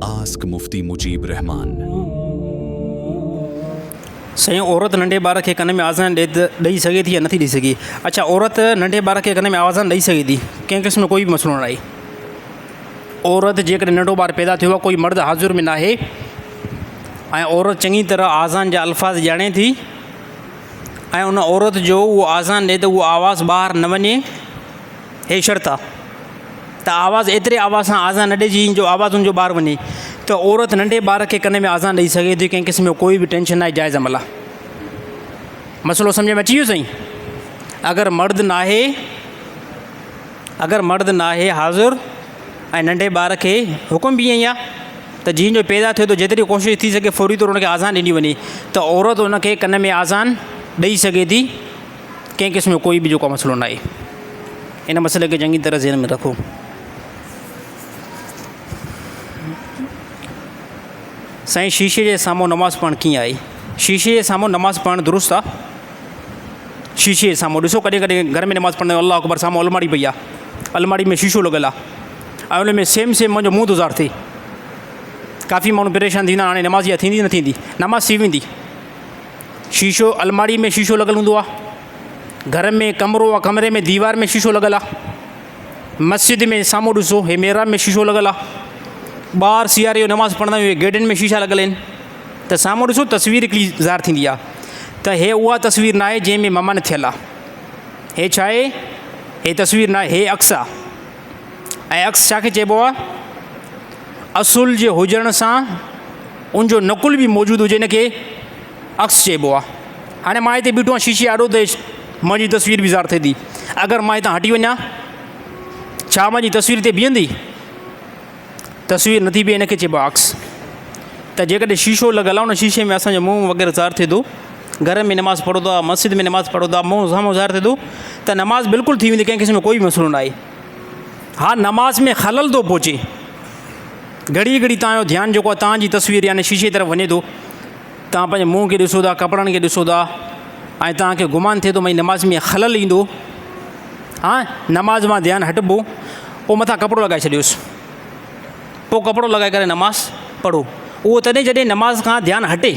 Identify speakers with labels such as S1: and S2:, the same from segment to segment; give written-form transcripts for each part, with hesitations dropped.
S1: Ask मुफ्ती मुजीब रहमान।
S2: साईं, औरत नंढे ॿार खे कन में आज़ान ॾेई सघे थी या नथी ॾेई सघे? अच्छा, औरत नंढे ॿार खे कन में आज़ान ॾेई सघे थी, कंहिं क़िस्म जो कोई बि मसइलो न आहे। औरत जेकॾहिं नंढो ॿारु पैदा थियो आहे, कोई मर्द हाज़ुर में न आहे ऐं औरत चङी तरह आज़ान जा अल्फाज़ ॼाणे थी ऐं उन औरत जो उहो आज़ान ॾिए त उहो आवाज़ु ॿाहिरि न वञे, हे शर्त आहे त आवाज़ु एतिरे आवाज़ सां आज़ान न ॾिजे जो आवाज़ु हुनजो ॿाहिरि वञे, त औरत नंढे ॿार खे कन में आज़ान ॾेई सघे थी, कंहिं क़िस्म जो कोई बि टेंशन न आहे, जाइज़ अमल आहे। मसइलो सम्झ में अची वियो साईं? अगरि मर्द न आहे हाज़ुर ऐं नंढे ॿार खे हुकुम बि ईअं ई आहे त जीअं जो पैदा थियो त जेतिरी कोशिशि थी सघे फौरी तौरु हुनखे आज़ान ॾिनी वञे, त औरत हुनखे कन में आज़ान ॾेई सघे थी, कंहिं क़िस्म जो कोई बि जेको मसइलो न आहे। इन मसइले खे चङी तरह ज़हन में रखो। साईं, शीशे जे साम्हूं नमाज़ पढ़णु कीअं आहे? शीशे जे साम्हूं नमाज़ पढ़णु दुरुस्त आहे। शीशे जे साम्हूं ॾिसो, कॾहिं कॾहिं घर में नमाज़ पढ़ंदा आहियूं, अल्लाह अकबर, साम्हूं अलमारी पई आहे, अलमारी में शीशो लॻल आहे ऐं उन में सेम मुंहिंजो मुंहुं थो ज़ाहिर थिए। काफ़ी माण्हू परेशान थींदा, हाणे नमाज़ इहा थींदी न थींदी, नमाज़ थी वेंदी। शीशो, अलमारी में शीशो लॻल हूंदो आहे, घर में कमरो आहे, कमरे में दीवार में शीशो लॻल आहे, मस्जिद में साम्हूं ॾिसो, हे मेहराब में शीशो लॻल आहे, ॿाहिरि सियारे जो नमाज़ पढ़ंदा आहियूं, गेटनि में शीशा लॻल आहिनि, त साम्हूं ॾिसो तस्वीर हिकिड़ी ज़ाहिर थींदी आहे। त हे उहा तस्वीर न आहे जंहिंमें ममन थियल आहे। हे छा आहे? हे तस्वीर न आहे, हे अक्स आहे। ऐं अक्स छा खे चइबो आहे? असुल जे हुजण सां उनजो नकुल बि मौजूदु हुजे, इनखे अक्स चइबो आहे। हाणे मां हिते बीठो आहियां, शीशे आॾो त मुंहिंजी तस्वीर बि ज़ाहिर थिए थी। अगरि मां हितां हटी वञा, छा मुंहिंजी तस्वीर ते बीहंदी? तस्वीर नथी बीहे, इनखे चइबो आहे अक्स। त जेकॾहिं शीशो लॻल आहे, उन शीशे में असांजो मुंहुं वग़ैरह ज़ाहिर थिए थो, घर में नमाज़ पढ़ो था, मस्जिद में नमाज़ पढ़ो था, मुंहुं साम्हूं ज़ाहिर थिए थो, त नमाज़ बिल्कुलु थी वेंदी, कंहिं क़िस्म जो कोई बि मसइलो न आहे। हा, नमाज़ में ख़लल थो पहुचे, घड़ी घड़ी तव्हांजो ध्यानु जेको आहे तव्हांजी तस्वीर यानी शीशे तरफ़ वञे थो, तव्हां पंहिंजे मुंहं खे ॾिसो था, कपिड़नि खे ॾिसो था ऐं तव्हांखे गुमान थिए थो भई नमाज़ में ख़लल ईंदो। हा, नमाज़ मां ध्यानु हटिबो, पोइ मथां कपिड़ो लॻाए छॾियोसि, पोइ कपिड़ो लॻाए करे नमाज़ पढ़ो। उहो तॾहिं जॾहिं नमाज़ खां ध्यानु हटे,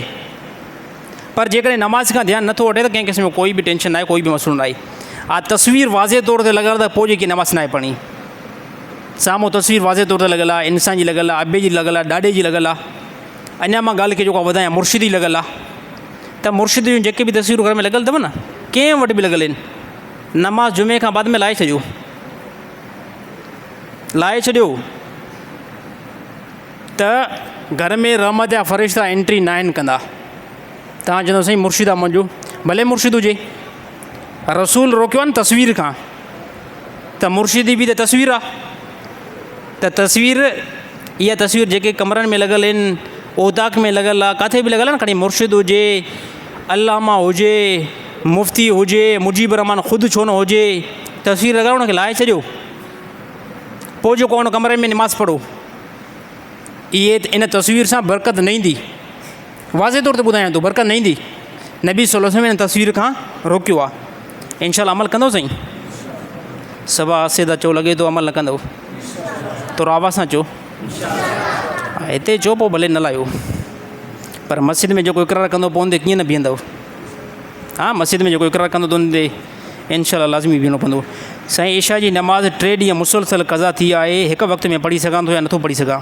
S2: पर जेकॾहिं नमाज़ खां ध्यानु नथो हटे त कंहिं क़िस्म जो कोई बि टेंशन न आहे, कोई बि मसइलो न आहे। हा, तस्वीर वाज़े तौर ते लॻल त पोइ जेकी नमाज़ न आहे पढ़णी। साम्हूं तस्वीर वाज़े तौर ते लॻल आहे, इंसान जी लॻल आहे, अबे जी लॻल आहे, ॾाॾे जी लॻल आहे। अञा मां ॻाल्हि खे जेको वधायां, मुर्शिद जी लॻल आहे, त मुर्शिद जूं जेके बि तस्वीरूं घर में लॻल अथव न, कंहिं वटि बि लॻल आहिनि, नमाज़ जुमे खां बाद में लाहे छॾियो, त घर में रहमत जा फ़रिश्ता एंट्री न आहिनि कंदा। तव्हां चवंदो साईं मुर्शिद आहे मुंहिंजो, भले मुर्शिद हुजे, रसूल रोकियो आहे न तस्वीर खां, त मुर्शिदी बि त तस्वीर आहे। त तस्वीर, इहा तस्वीर जेके कमरनि में लॻल आहिनि, ओताक में लॻल आहे, किथे बि लॻल आहे न, खणी मुर्शिद हुजे, अल्लामा हुजे, मुफ़्ती हुजे, मुजीब रहमान ख़ुदि छो न हुजे, तस्वीर लॻायो, उनखे लाहे छॾियो, पोइ जेको उन कमरे में नमाज़ पढ़ो। इहे इन तस्वीर सां बरकत न ईंदी, वाज़े तौर ते ॿुधायां थो, बरकत न ईंदी। नबी सल्लल्लाहु अलैहि वसल्लम इन तस्वीर खां रोकियो आहे। इंशाअल्लाह अमल कंदो साईं? सवा असे त चओ, लॻे थो अमल न कंदव, थोरो आवाज़ सां चओ, हिते चओ, पोइ भले न लाहियो, पर मस्जिद में जेको इक़रार कंदो पोइ उनते कीअं न बीहंदव? हा, मस्जिद में जेको इक़रार कंदो त उनते इंशाअल्लाह लाज़मी बीहणो पवंदो। साईं, इशा जी नमाज़ 3 ॾींहं मुसलसल क़ज़ा थी आहे, हिकु वक़्त में पढ़ी सघां थो या नथो पढ़ी सघां?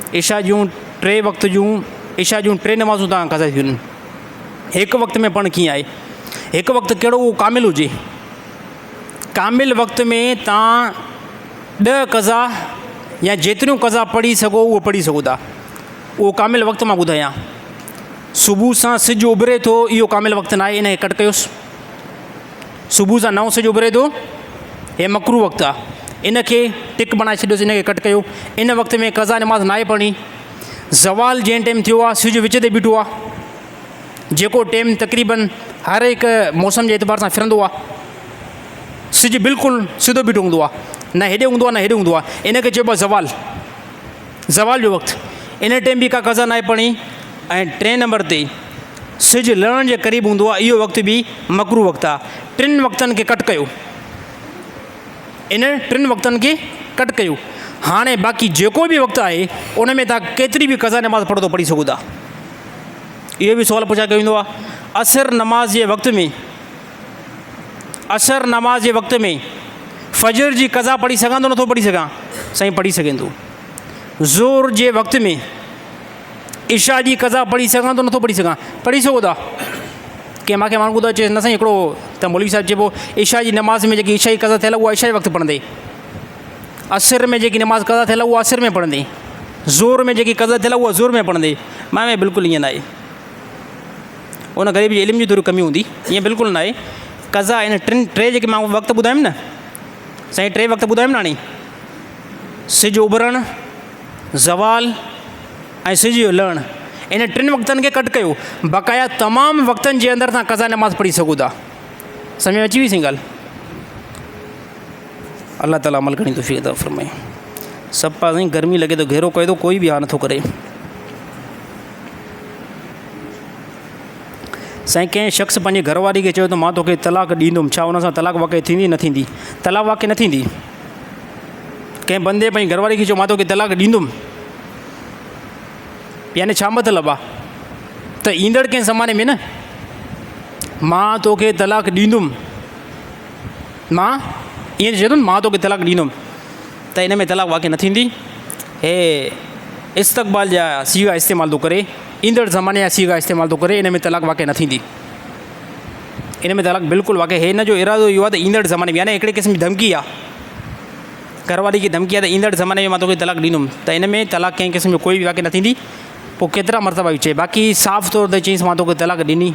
S2: इशा जूं 3 वक़्त जूं, इशा जूं 3 नमाज़ूं तव्हां क़ज़ा थियूं आहिनि, हिकु वक़्त में पढ़णु कीअं आहे? हिकु वक़्तु कहिड़ो? उहो कामिल हुजे। कामिल वक़्त में तव्हां 10 क़ज़ा या जेतिरियूं क़ज़ा पढ़ी सघो उहो पढ़ी सघो था। उहो कामिल वक़्तु मां ॿुधायां। सुबुह सां सिजु उभिरे थो, इहो कामिल वक़्तु न आहे, इनखे कट कयोसि। सुबुह सां 9 सिजु उभिरे थो, हे मकरू वक़्तु आहे, इनखे टिक बनाए छॾियोसि, इनखे कट कयो। इन वक़्त में क़ज़ा नमाज़ न आहे पढ़णी। ज़वाल जंहिं टाइम थियो आहे, सिजु विच ते बीठो आहे, जेको टाइम तक़रीबन हर हिकु मौसम जे एतबार सां फिरंदो आहे, सिजु बिल्कुलु सिधो बीठो हूंदो आहे, न हेॾे हूंदो आहे न हेॾे हूंदो आहे, इनखे चइबो आहे ज़वाल, ज़वाल जो वक़्तु। इन टाइम बि का क़ज़ा न आहे पढ़णी। ऐं 3 नंबर ते सिजु लहण जे क़रीब हूंदो आहे, इहो वक़्तु बि मकरू वक़्तु आहे। 3 वक़्तनि खे कट कयो, इन 3 वक़्तनि खे कट कयो। हाणे बाक़ी जेको बि वक़्तु आहे उन में तव्हां केतिरी बि क़ज़ा नमाज़ पढ़ो त पढ़ी सघो था। इहो बि सुवालु पुछा कयो वेंदो आहे, असर नमाज़ जे वक़्त में, असर नमाज़ जे वक़्त में फजर जी क़ज़ा पढ़ी सघां थो नथो पढ़ी सघां? साईं पढ़ी सघे थो। ज़ोर जे वक़्त में इशा जी क़ज़ा पढ़ी सघां थो नथो पढ़ी सघां? पढ़ी सघो था। कंहिं मूंखे माण्हू ॿुधो चए न साईं हिकिड़ो त मौलवी साहिबु चइबो इशा जी नमाज़ में जेकी इशा जी क़ज़ा थियल उहा इशा जे वक़्तु पढ़ंदे, असर में जेकी नमाज़ क़ज़ा थियल उहा असर में पढ़ंदे, ज़ोर में जेकी क़ज़ा थियल उहा ज़ोर में पढ़ंदे। मां में बिल्कुलु ईअं न आहे, उन ग़रीब जी इल्म जी थोरी कमी हूंदी, ईअं बिल्कुलु न आहे। क़ज़ा इन टे जेके मां वक़्तु ॿुधायमि न साईं, टे वक़्तु ॿुधायमि न हाणे, सिजु उभरणु, ज़वाल ऐं सिज जो लहणु, इन टिनि वक़्तनि खे कट कयो, बक़ाया तमामु वक़्तनि जे अंदरि तव्हां क़ज़ा नमाज़ पढ़ी सघो था। सम्झ में अची वई साईं ॻाल्हि? अल्लाह ताला अमल करणी तौफ़ीक़ अता फ़रमाए। सभु पासे गर्मी लॻे थो, घेरो कयो थो, कोई बि हा नथो करे। साईं कंहिं शख़्स पंहिंजे घरवारी खे चयो त मां तोखे तलाक ॾींदुमि, छा उन सां तलाक वाक़ई थींदी न थींदी? तलाक वाक़ई न थींदी। कंहिं बंदे पंहिंजी घरवारी खे चयो मां तोखे तलाक ॾींदुमि, यानी छा मतिलबु आहे त ईंदड़ कंहिं ज़माने में न मां तोखे तलाक ॾींदुमि, मां ईअं चवंदुमि मां तोखे तलाक ॾींदुमि, त इन में तलाक वाक़ई न थींदी। हे इस्तक़बाल जा सीगा इस्तेमालु थो करे, ईंदड़ ज़माने जा सीगा इस्तेमालु थो करे, इन में तलाक वाक़ई न थींदी। इन में तलाक बिल्कुलु वाक़ई हिन जो इरादो इहो आहे त ईंदड़ ज़माने में, यानी हिकिड़े क़िस्म जी धमकी आहे, घरवारी खे धमकी आहे त ईंदड़ ज़माने में मां तोखे तलाक ॾींदुमि, त इन में तलाक कंहिं क़िस्म जो कोई बि वाक़ई न थींदी। पोइ केतिरा मरतबा बि चए, बाक़ी साफ़ तौर ते चईंसि मां तोखे तलाक ॾिनी,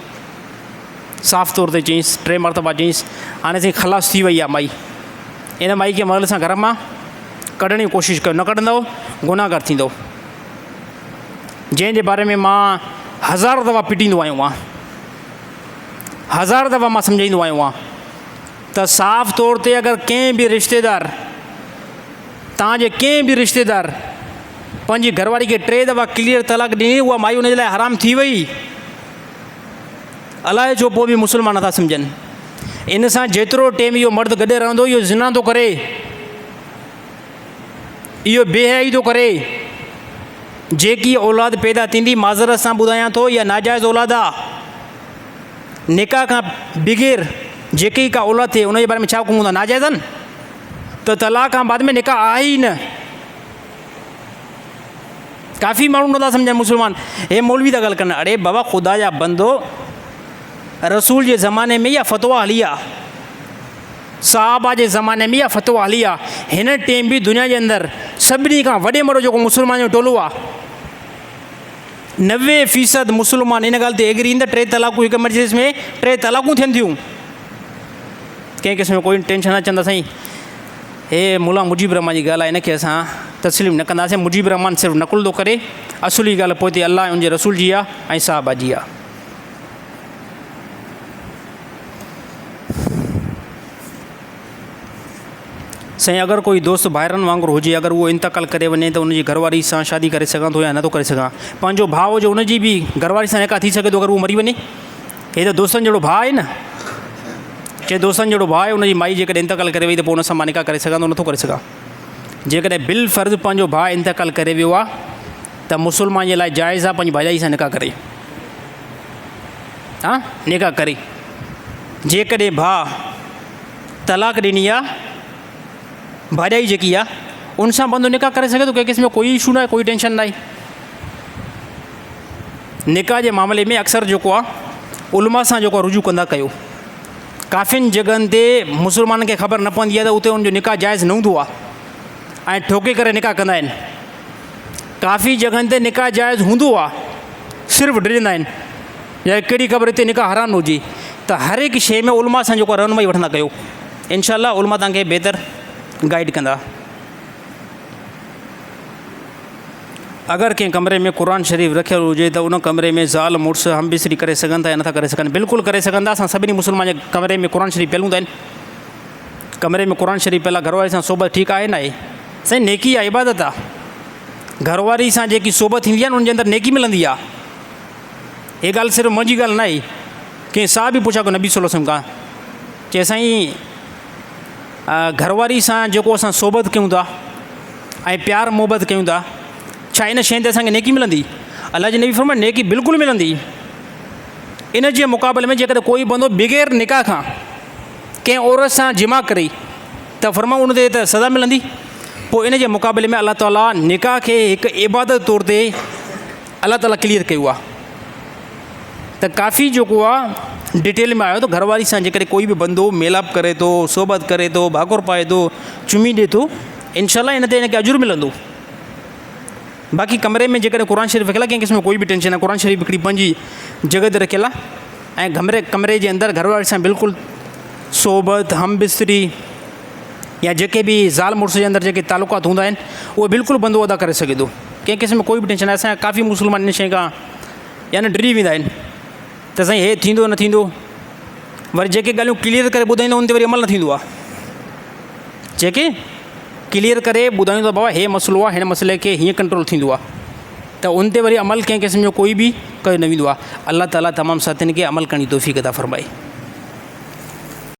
S2: साफ़ तौर ते चईंसि, 3 मरतबा चईंसि, हाणे साईं ख़लास थी वई आहे माई, इन माई खे महल सां घर मां कढण जी कोशिशि कयो, न कढंदव गुनाहगार थींदो। जंहिंजे बारे में मां 1000 दफ़ा पिटींदो आहियो आहियां, 1000 दफ़ा मां सम्झाईंदो आहियो आहियां त साफ़ तौर ते अगरि कंहिं बि रिश्तेदार, तव्हांजे कंहिं बि रिश्तेदार पंहिंजी घरवारी खे 3 दफ़ा क्लियर तलाक ॾिनी, उहा माई उनजे लाइ हराम थी वई। अलाए छो पोइ बि मुस्लमान नथा सम्झनि। इन सां जेतिरो टाइम इहो मर्द गॾु रहंदो, इहो ज़िना थो करे, इहो बेहयाई थो करे। जेकी औलाद पैदा थींदी, माज़रत सां ॿुधायां थो, इहा नाजाइज़ औलाद आहे। निकाह खां बग़ैर जेकी का औलाद थिए उनजे बारे में छा हुकुम हूंदा? नाजाइज़ आहिनि। त तलाक खां बाद में निकाह आहे ई न। काफ़ी माण्हू नथा सम्झनि मुस्लमान, हे मौलवी था ॻाल्हि कनि। अड़े बाबा ख़ुदा जा बंदो, रसूल जे ज़माने में इहा फ़तवा हली आहे, साहबा जे ज़माने में इहा फ़तवा हली आहे। हिन टाइम बि दुनिया जे अंदरि सभिनी खां वॾे में वॾो जेको मुस्लमान जो टोलो आहे, 90% मुस्लमान इन ॻाल्हि ते एग्री ईंदा, 3 तलाक़ूं हिकु मजलिस में 3 तलाक़ूं थियनि थियूं। कंहिं क़िस्म जो कोई टेंशन न चवंदा साईं हे मुला मुजीब रहमान जी ॻाल्हि आहे, इनखे असां तस्लीम न कंदासीं। मुजीब रहमान सिर्फ़ु नकुल थो करे, असुली ॻाल्हि पोइ ते अलाह उनजे रसूल जी आहे ऐं साहबा जी आहे। साईं अगरि कोई दोस्त ॿाहिरनि वांगुरु हुजे, अगरि उहो इंतकाल करे वञे त उनजी घरवारी सां शादी करे सघां थो या नथो करे सघां? पंहिंजो भाउ हुजे उनजी बि घरवारी सां निकाह थी सघे थो अगरि उहो मरी वञे? हे त दोस्तनि जहिड़ो भाउ आहे न, चए दोस्तनि जहिड़ो भाउ आहे, उनजी माई जेकॾहिं इंतकाल करे वई त पोइ उन सां मां निकाह करे सघां थो, नथो करे सघां? जेकॾहिं बिल फ़र्ज़ु पंहिंजो भाउ इंतकाल करे वियो आहे त मुस्लमान जे लाइ जाइज़ आहे पंहिंजी भाॼाई सां निकाह करे, हा निकाह करे। जेकॾहिं भाउ तलाक ॾिनी आहे, भाॼाई जेकी आहे उन सां बंदो निकाह करे सघे थो, कंहिं क़िस्म जो कोई इशू न आहे, कोई टेंशन न आहे। निकाह जे मामले में अक्सर जेको आहे उलमा सां जेको रुजू कंदा कयो। काफ़ियुनि जॻहियुनि ते मुस्लमाननि खे ख़बर न पवंदी आहे त उते उनजो निकाह जाइज़ न हूंदो आहे ऐं ठोके करे निकाह कंदा आहिनि। काफ़ी जॻहियुनि ते निकाह जाइज़ हूंदो आहे, सिर्फ़ु डिॼंदा आहिनि या कहिड़ी ख़बर हिते निकाह हराम हुजे। त हर हिकु शइ में उलमा सां जेको रहनुमाई वठंदा कयो, इनशाअल्लाह उलमा तव्हांखे बहितर गाइड कंदा। अगरि कंहिं कमरे में क़ुर शरीफ़ रखियल हुजे त उन कमरे में ज़ाल मुड़ुसु हम बिस्तरी करे सघनि था या नथा करे सघनि? बिल्कुलु करे सघंदा। असां सभिनी मुस्लमान जे कमरे में क़ुर शरीफ़ पियल हूंदा आहिनि। कमरे में क़ुर शरीफ़ पियल आहे, घरवारी सां सोबत ठीकु आहे न आहे? साईं नेकी आहे, इबादत आहे। घरवारी सां जेकी सोबत थींदी आहे न उनजे अंदरि नेकी मिलंदी आहे। हे ॻाल्हि सिर्फ़ु मुंहिंजी ॻाल्हि न आहे, कंहिं सां बि पुछा को नबी सल्लल्लाहु अलैहि वसल्लम खां, चए साईं घरवारी सां जेको असां सोबत कयूं था, ऐं प्यार मोहबत कयूं था, छा इन शइ ते असांखे नेकी मिलंदी? अल्लाह जी नबी फरमाए नेकी बिल्कुलु मिलंदी। इन जे मुक़ाबले में जेकॾहिं कोई बंदो बग़ैर निकाह खां कंहिं औरत सां जिमा करे त फरमाऊं उन ते त सज़ा मिलंदी। पोइ इन जे मुक़ाबले में अलाह ताला निकाह खे हिकु इबादत तौर ते अलाह ताला क्लियर कयो आहे। त काफ़ी जेको आहे डिटेल में आयो त घरवारी सां जेकॾहिं कोई बि बंदो मेलाप करे थो, सोबत करे थो, भाकुर पाए थो, चुमी ॾिए थो, इनशाला इन ते इनखे अजुर मिलंदो। बाक़ी कमरे में जेकॾहिं क़ुर शरीफ़ रखियल आहे, कंहिं क़िस्म जो कोई बि टेंशन आहे, क़ुर शरीफ़ हिकिड़ी पंहिंजी जॻह ते रखियल आहे। ऐं कमरे जे अंदरि घरवारी सां बिल्कुलु सोबत, हम बिस्तरी या जेके बि ज़ाल मुड़ुस जे अंदरि जेके तालुकात हूंदा आहिनि उहे बिल्कुलु बंदो अदा करे सघे थो। कंहिं क़िस्म में कोई बि टेंशन आहे। असांजा काफ़ी मुस्लमान इन शइ खां यानी डरी वेंदा आहिनि त साईं हे थींदो न थींदो, वरी जेके ॻाल्हियूं क्लियर करे ॿुधाईंदो उन ते वरी अमल न थींदो आहे। जेके क्लियर करे ॿुधाईंदो बाबा हे मसइलो आहे, हिन मसइले खे हीअं कंट्रोल थींदो आहे, त उन ते वरी अमल कंहिं क़िस्म जो कोई बि कयो न वेंदो आहे। अलाह ताला तमामु साथियुनि खे अमल करण जी तौफ़ीक़ अता फ़रमाए।